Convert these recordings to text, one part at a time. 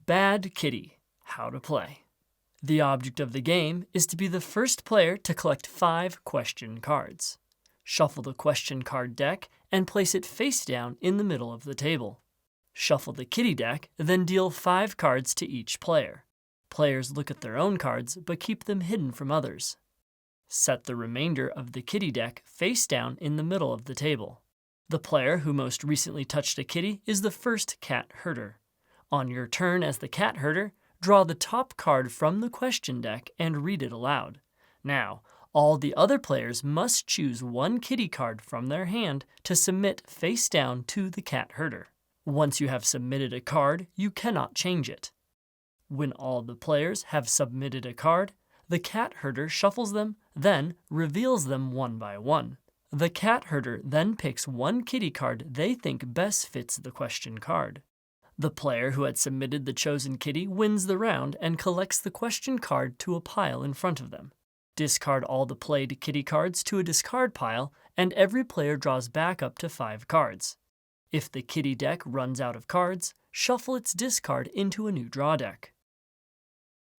Bad Kitty. How to play. The object of the game is to be the first player to collect 5 question cards. Shuffle the question card deck and place it face down in the middle of the table. Shuffle the kitty deck, then deal 5 cards to each player. Players look at their own cards, but keep them hidden from others. Set the remainder of the kitty deck face down in the middle of the table. The player who most recently touched a kitty is the first cat herder. On your turn as the cat herder, draw the top card from the question deck and read it aloud. Now, all the other players must choose one kitty card from their hand to submit face down to the cat herder. Once you have submitted a card, you cannot change it. When all the players have submitted a card, the cat herder shuffles them, then reveals them one by one. The cat herder then picks one kitty card they think best fits the question card. The player who had submitted the chosen kitty wins the round and collects the question card to a pile in front of them. Discard all the played kitty cards to a discard pile, and every player draws back up to 5 cards. If the kitty deck runs out of cards, shuffle its discard into a new draw deck.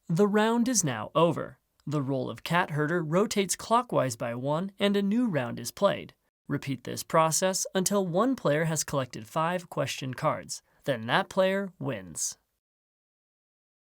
The round is now over. The role of cat herder rotates clockwise by 1 and a new round is played. Repeat this process until one player has collected 5 question cards. Then that player wins.